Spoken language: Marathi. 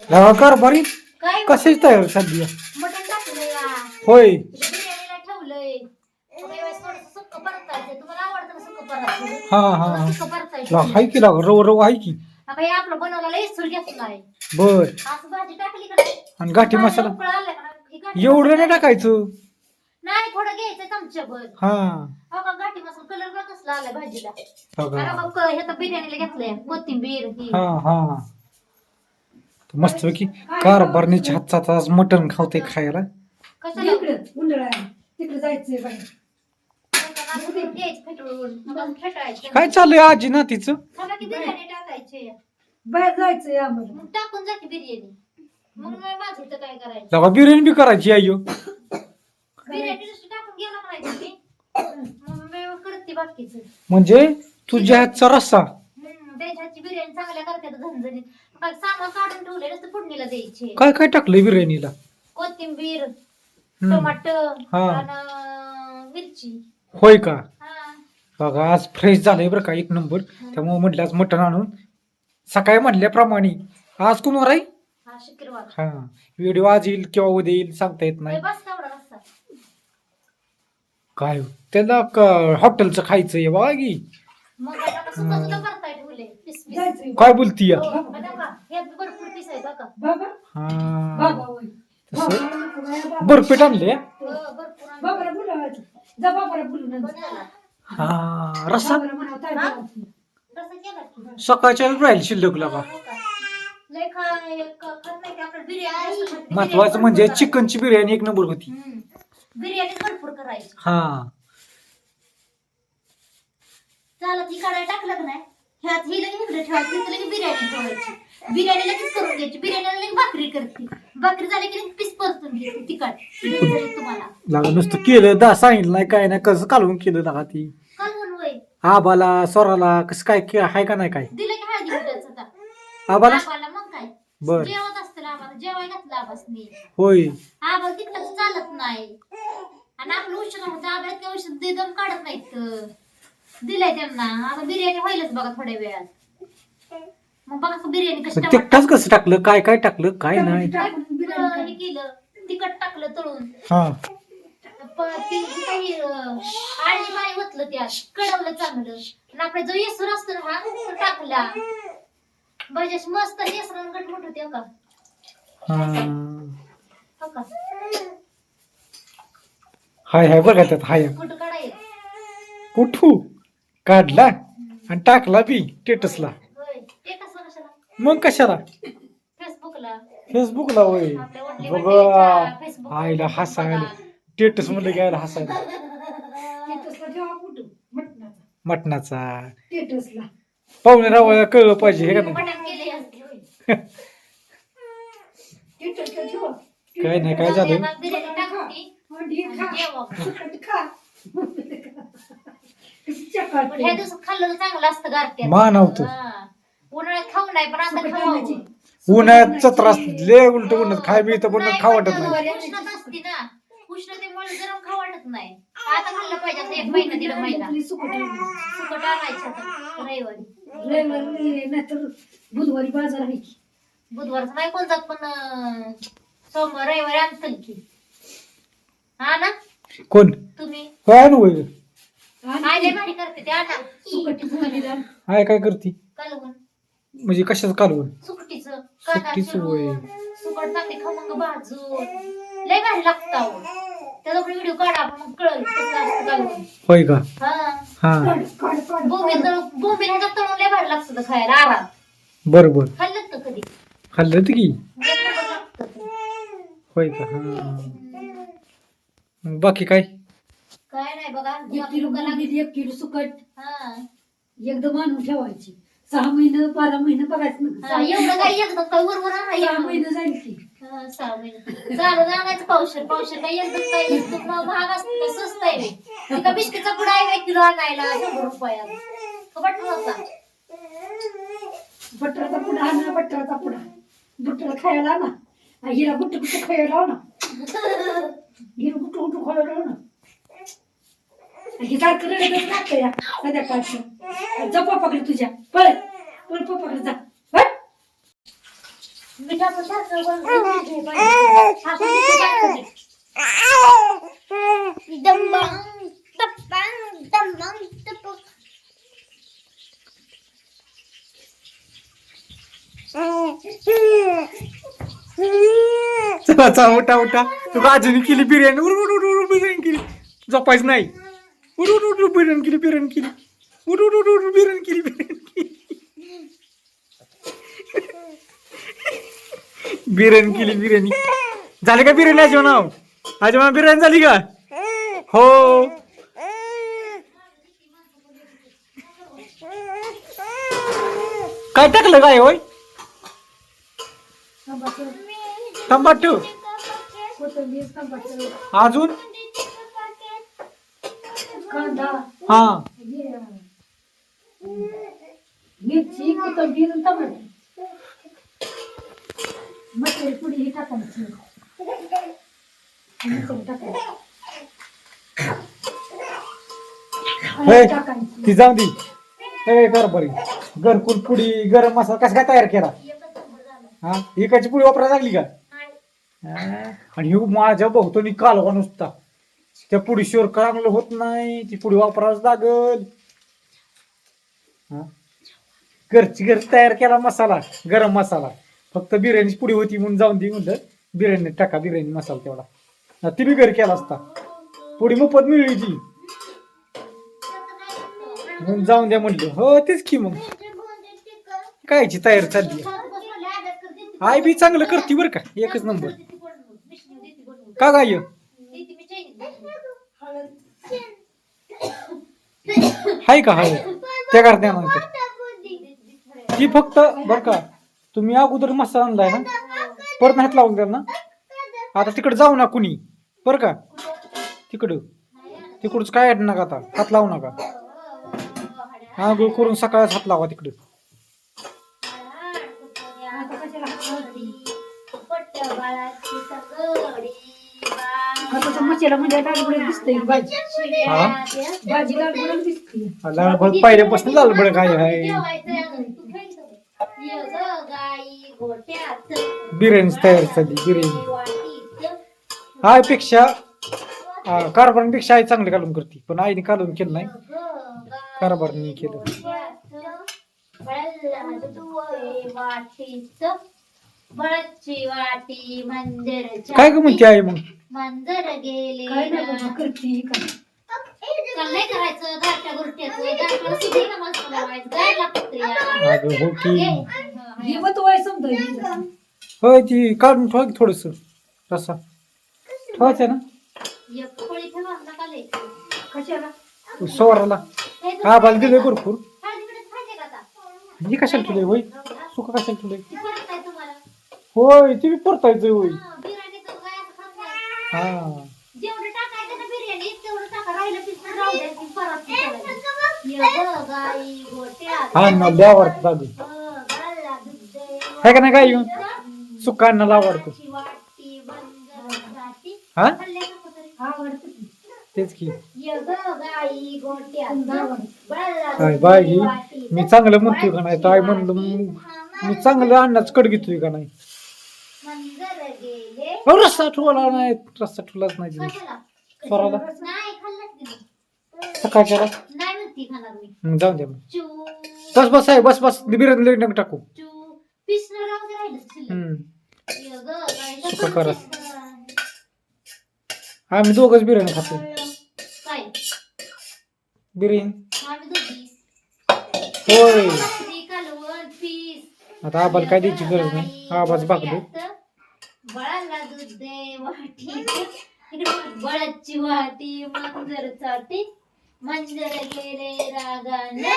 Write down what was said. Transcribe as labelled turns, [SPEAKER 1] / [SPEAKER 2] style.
[SPEAKER 1] कर बरी
[SPEAKER 2] काय
[SPEAKER 1] कशाची तयार सध्या
[SPEAKER 2] मटण टाकलंय या.
[SPEAKER 1] होय
[SPEAKER 2] बिर्याणीला ठेवलंय. थोडंसं सुक्क परतायचं. तुम्हाला आवडतं ना सुक्क परतायचं?
[SPEAKER 1] हा हा
[SPEAKER 2] थोडं सुक्क परतायचं.
[SPEAKER 1] हाय की लाग रव रव आहे की
[SPEAKER 2] आता हे आपलं बनवलेलं इसूर घेतलाय.
[SPEAKER 1] बर
[SPEAKER 2] असं भाजी टाकली का नाही?
[SPEAKER 1] आणि गाठी मसाला
[SPEAKER 2] उकळ आलं का नाही? ही गाठी
[SPEAKER 1] एवढं
[SPEAKER 2] मसाला
[SPEAKER 1] नाही टाकायचं
[SPEAKER 2] नाही थोडं घ्यायचं चमच्याभर.
[SPEAKER 1] हा
[SPEAKER 2] हो का गाठी मसाला कलर बघ कसला आलाय भाजीला.
[SPEAKER 1] बघा.
[SPEAKER 2] आणि मग हे तर बिर्याणीला घेतलंय कोथिंबीर ही.
[SPEAKER 1] हा हा मस्त पैकी कारभारणीच्या हातचा आज मटण खावते खायला
[SPEAKER 2] कशाला
[SPEAKER 3] तिकडे जायचंय बाई.
[SPEAKER 2] घ्यायचं फेटवून मग फेटायचं.
[SPEAKER 1] काय चाललंय आजी ना तिचं
[SPEAKER 2] मला की बिर्याणी टाकायची.
[SPEAKER 3] बाहेर जायचंय आम्हाला.
[SPEAKER 2] मग टाकून जाते बिर्याणी. मग माझं इथं काय करायचं?
[SPEAKER 1] लगा बिर्याणी बी करायची आयो
[SPEAKER 2] बिर्याणी नुसतं टाकून गेला का नाही तुम्ही? मग मी करते बाकीचं.
[SPEAKER 1] म्हणजे तुझ्या हातचा रस्सा
[SPEAKER 2] त्यांच्या हातची बिर्याणी चांगल्या करतात झणझणीत. मग सामान काढून ठेवले नुसतं फोडणीला द्यायचे.
[SPEAKER 1] काय काय टाकलंय बिर्याणीला
[SPEAKER 2] कोथिंबीर,
[SPEAKER 1] हम्म.
[SPEAKER 2] टमाटर
[SPEAKER 1] हा.
[SPEAKER 2] आणि मिरची.
[SPEAKER 1] होय का
[SPEAKER 2] हा.
[SPEAKER 1] बघा आज फ्रेश झालंय बरं का एक नंबर त्यामुळे म्हटलं आज मटण आणून सकाळी म्हटल्याप्रमाणे आज कोणवर आहे
[SPEAKER 2] हा शुक्रवार.
[SPEAKER 1] हा व्हिडिओ आज येईल किंवा उद्या येईल सांगता येत नाही
[SPEAKER 2] बस तेवढा रस्सा.
[SPEAKER 1] काय त्याला हॉटेलचं खायचं आहे बघा की
[SPEAKER 2] मग आता सुद्धा सुद्धा करताय ठेवले पीस पीस.
[SPEAKER 3] जायचंय.
[SPEAKER 1] काय बोलती या
[SPEAKER 2] हो, आता बघा, ह्यात भरपूर पीस आहे बघा.
[SPEAKER 3] बाबा
[SPEAKER 1] हा
[SPEAKER 3] बाबा होय.
[SPEAKER 1] तसं
[SPEAKER 3] बाबाला नको बाया, बाबा.
[SPEAKER 1] बरपेट आणले
[SPEAKER 2] हो, भरपूर आहे.
[SPEAKER 3] बाबाला बोलावायचं. जा बाबाला बोलून आण.
[SPEAKER 2] बनायला.
[SPEAKER 1] हा रस्सा
[SPEAKER 3] बाबाला म्हणावं, ताई
[SPEAKER 2] हा?
[SPEAKER 3] बाबाची.
[SPEAKER 2] रस्सा केला की.
[SPEAKER 1] सकाळच्या राहील शिल्लक लागा
[SPEAKER 2] हो का? लय खात नाही की आपल्याला बिर्याणी असं खाते.
[SPEAKER 1] महत्वाचं म्हणजे
[SPEAKER 2] बिर्याणी भरपूर
[SPEAKER 1] चिकनची बिर्याणी एक नंबर होती
[SPEAKER 2] करायची. बिर्याणी भरपूर करायची.
[SPEAKER 1] हा
[SPEAKER 2] चालत ही कढाई टाकलं का नाही ह्यात ही लगेच इकडे ठेवायची इथं लगेच बिर्याणी ठेवायची. बिर्याणी लगेच करून घ्यायची. बिर्याणीला लगेच भाकरी करते. भाकरी झाली की लगेच पीस परतून घेते तिखट तुम्हाला
[SPEAKER 1] लागा नुसतं केलं सांगितलं नाही काय नाही कसं कालवून केलं लागा ती
[SPEAKER 2] कालवण वय
[SPEAKER 1] आबाला स्वराला कसं काय हाय का नाही काय
[SPEAKER 2] दिलं की हळदी कुठंच आता
[SPEAKER 1] आबाला
[SPEAKER 2] आबाला मग काय
[SPEAKER 1] बर
[SPEAKER 2] जेवत असतं आम्हाला जेवाय घातलं आबासनी.
[SPEAKER 1] होय
[SPEAKER 2] आबा तिकडं चालत नाही आणि आपलं उशीर होतं आबाला काही उशीर दम काढत नाहीत. दिलंय त्यांना आता बिर्याणी व्हायलाच बघा थोड्या वेळात. मग बघा का बिर्याणी कशी
[SPEAKER 1] पण तिखटाच कसं टाकलं काय काय टाकलं काय नाही
[SPEAKER 2] हे केलं तिखट टाकलं तळून
[SPEAKER 1] हा
[SPEAKER 2] ती काही आळणी पाणी ओतलं त्यात कडवलं चांगलं आणि आपला जो येसूर असतो ना हा तो टाकला भाजी मस्त येसरून गटमट होते हो का.
[SPEAKER 1] हा
[SPEAKER 2] हो का
[SPEAKER 1] हाय हाय बघा त्यात हाय
[SPEAKER 2] कुठं काढाय
[SPEAKER 1] कुठू काढला आणि टाकला बी स्टेटसला
[SPEAKER 2] होय ते कसं कशाला
[SPEAKER 1] मग कशाला
[SPEAKER 2] फेसबुकला
[SPEAKER 1] फेसबुकला होय
[SPEAKER 2] आपल्या ओढणी
[SPEAKER 1] बघा
[SPEAKER 2] फेसबुक
[SPEAKER 1] आईला हसायला स्टेटस मध्ये घ्यायला हसायला
[SPEAKER 3] स्टेटसला ठेवा कुठं मटणाचा.
[SPEAKER 1] मटणाचा
[SPEAKER 3] स्टेटसला.
[SPEAKER 1] पाहुणे रावायला कळलं पाहिजे हे का नाही
[SPEAKER 2] मटण केले असते.
[SPEAKER 3] स्टेटसला ठेवा.
[SPEAKER 1] काय नाही काय झालं
[SPEAKER 2] बिर्याणी टाकली
[SPEAKER 3] अंडी खा.
[SPEAKER 2] जेवा.
[SPEAKER 3] सुकट खा.
[SPEAKER 2] पण ह्या दिवसात खाल्लं तर चांगलं असतं गारट्यात.
[SPEAKER 1] मानवतं.
[SPEAKER 2] हा. उन्हाळ्यात खाऊ नाही पण आता
[SPEAKER 3] सुकट
[SPEAKER 2] खाऊ.
[SPEAKER 3] आणायची.
[SPEAKER 1] उन्हाळ्यात त्रास लय उलट उन्हात खाय बी तर पण
[SPEAKER 2] नाही,
[SPEAKER 1] खा
[SPEAKER 2] पण
[SPEAKER 1] वाटत नाही
[SPEAKER 2] उष्णता असते ना उष्णतेमुळे गरम खाऊ वाटत नाही. आता खाल्लं पाहिजे आता एक महिना दीड महिना
[SPEAKER 3] सुकट आणायची.
[SPEAKER 2] सुकट आणायचं आता रविवारी.
[SPEAKER 3] रविवारी नाहीतर बुधवारी बाजार आहे की.
[SPEAKER 2] बुधवारचं नाही कोण जात पण सोमवार रविवारी आणतं की. हा ना
[SPEAKER 1] कोण
[SPEAKER 2] तुम्ही
[SPEAKER 1] काय होय
[SPEAKER 2] काय लय भारी करते ते आणा
[SPEAKER 3] सुकटीचं बलिदान.
[SPEAKER 1] काय काय करती
[SPEAKER 2] कालवण
[SPEAKER 1] म्हणजे कशाच कालवण
[SPEAKER 2] सुकटीचं कांदा
[SPEAKER 1] सुकटीचं होय.
[SPEAKER 2] चिरून सुकट चांगली खमंग भाजून लय भारी लागतं अहो. त्याचा व्हिडिओ काढा आपण मग कळलं कसं असतं कालवण.
[SPEAKER 1] होय का
[SPEAKER 2] हा
[SPEAKER 1] हा
[SPEAKER 3] काढ, काढ, काढ.
[SPEAKER 2] बोंबील ह्याच्यात तळून लय भारी लागतं ते खायला आराम.
[SPEAKER 1] बरोबर
[SPEAKER 2] खाल्लं तर कधी
[SPEAKER 1] खाल्लं होतं की
[SPEAKER 2] लय खमंग लागतं ते.
[SPEAKER 1] होय का हा मग बाकी काय
[SPEAKER 2] काय नाही बघा
[SPEAKER 3] एक किलो कोंबडीत 1 किलो सुकट
[SPEAKER 2] हा
[SPEAKER 3] एकदम आणून ठेवायची. 6 महिने 12 महिने बघायचं ना.
[SPEAKER 2] हा, एवढं काय एकदम काय वर
[SPEAKER 3] 6 महिने जाईल की.
[SPEAKER 2] 6 महिने चालू आणायचं पावशेर पावशेर काही एकदम काही एकदम महाग असतं काय स्वस्त आहे बे. एका बिस्किटचा पुडा आहे 1 किलो आणायला 100 रुपयात खबर नव्हता.
[SPEAKER 3] बटराचा पुडा आणा बटराचा पुडा. बटर खायला ना. हिला गुट्टू गुट्टू खायला ना. हिला गुट्टू गुट्टू खायला ना. ही सारखं रडतच लागतं या संध्याकाळचं. जा पप्पाकडे तुझ्या पळ पळ पप्पाकडे जा.
[SPEAKER 2] मिठाचं साखर बनवून घे पाहिजे. साखर किती टाकायचं मीठ? दमंग टपंग दमंग टपंग.
[SPEAKER 1] चला चला उठा उठा तू आजीने केली बिर्याणी उठ उठ उठ उठ बिर्याणी केली झोपायचं नाही उठ उठ उठ बिर्याणी केली उठ उठ उठ उठ बिर्याणी केली बिर्याणी झाली का बिर्याणी आजोबा बिर्याणी झाली का हो काय टाकलं काय होय टमाटो
[SPEAKER 3] कोथिंबीर, टमाटर,
[SPEAKER 1] अजून
[SPEAKER 3] कांदा,
[SPEAKER 1] हा
[SPEAKER 3] मिरची, कोथिंबीर आणि टमाटर. मसाले पुडी ही टाकायची. मसाले टाकायचे.
[SPEAKER 1] होय
[SPEAKER 3] हळद टाकायची.
[SPEAKER 1] ती जाऊ दे हे बरोबर घरकुल पुडी गरम मसाला कसा काय तयार केला हा एकाची पुडी वापरायला लागली का आणि ह्यो माझ्या बघतो कालवा नुसता त्या पुडी शिवर चांगलं होत नाही ती पुडी वापरावच लागल घर तयार केला मसाला गरम मसाला फक्त बिर्याणीची पुडी होती म्हणून जाऊन दे म्हणलं बिर्याणी टाका बिर्याणी मसाला तेवढा ती बी घरी केला असता पुडी मोफत मिळली ती म्हणून जाऊन द्या म्हणलं हो तेच की मग कायची तयारी चालली आई बी चांगलं करते बरं का एकच नंबर का गाय हाय का हाय त्या करते नंतर ती फक्त बर का तुम्ही अगोदर मसाला आणलाय ना परत नाही लावून द्या ना आता तिकडे जाऊ ना कुणी बर का तिकडच काय नका आता हात लावू नका आंघोळ करून सकाळच हात लावा तिकडे
[SPEAKER 3] आता मच्छीला म्हणजे लालबडक दिसतंय भाजी लालबडक दिसते
[SPEAKER 1] लालबड पहिल्यापासून लालबड काय आहे बिर्याणी तयार झाली बिर्याणी आईपेक्षा कारभारापेक्षा आई चांगली काढून करते पण आईने काढून केलं नाही कारभारने केलं काय ग म्हणते आई मग
[SPEAKER 2] मंजर गेले
[SPEAKER 3] काय नाही बाबा करते काय
[SPEAKER 2] काय करायचं गारट्या गुरट्याचं गारट्याला सुद्धा ना मसाला लावायचं काय लागतं यार
[SPEAKER 1] अगं हो की
[SPEAKER 3] हिमत वय समजा
[SPEAKER 1] होय ती काढून ठेवा थोडस रसा ठेवायचं ना
[SPEAKER 2] एक पोळी ठेवा नका लय
[SPEAKER 3] कशाला
[SPEAKER 1] सवाराला हा बाल दिले भरपूर
[SPEAKER 2] हळदीकडे खायचे का आता
[SPEAKER 1] ही कशाला ठेवलंय होय सुका कशाला ठेवलंय
[SPEAKER 2] ती परत काय तुम्हाला
[SPEAKER 1] होय ती बी परतायचं होय
[SPEAKER 2] बिर्याणीचं काय असं खात नाही
[SPEAKER 1] हा
[SPEAKER 2] जेवढं टाकायचं ना बिर्याणी तेवढं टाका राहिलं पिस राहू द्या ती परत ये गाई गोट्या
[SPEAKER 1] हा ना लय आवडतं दादू
[SPEAKER 2] गाला दूध
[SPEAKER 1] आहे का नाही काय सुका अन्नाला आवडतो
[SPEAKER 2] वाटी बंद
[SPEAKER 1] हा
[SPEAKER 3] आवडतं की.
[SPEAKER 1] तेच की
[SPEAKER 2] गाई गोट्या
[SPEAKER 1] काय बाई मी चांगलं म्हणतोय का नाही काय म्हणलं मी चांगलं अन्नाच कड घेतोय का नाही
[SPEAKER 2] मंजर गेले
[SPEAKER 1] अहो, रस्सा ठेवला नाही रस्सा ठेवलाच नाही तिने.
[SPEAKER 2] कशाला
[SPEAKER 1] स्वराला
[SPEAKER 2] नाही खाल्लंच नाही
[SPEAKER 1] सकाळच्या
[SPEAKER 2] नाही म्हणती खाणार मी
[SPEAKER 1] जाऊन द्या मग
[SPEAKER 2] चू
[SPEAKER 1] बस बस आहे बस बिर्याणी नका टाकू
[SPEAKER 2] चू पिसनं राहून राहिलं शिल्लक गाईला
[SPEAKER 1] सुका करा.
[SPEAKER 2] करा.
[SPEAKER 1] आम्ही दोघंच बिर्याणी खातो
[SPEAKER 2] काय
[SPEAKER 1] बिर्याणी
[SPEAKER 2] आम्ही दोघी
[SPEAKER 1] होय
[SPEAKER 2] भाकरी, कालवण पीस
[SPEAKER 1] आता आबाला काय द्यायची गरज नाही आबाच भागलो
[SPEAKER 2] बळाला दूध दे वाटी इकडे बळाची वाटी मंजर चाटी मंजर गेले रागाने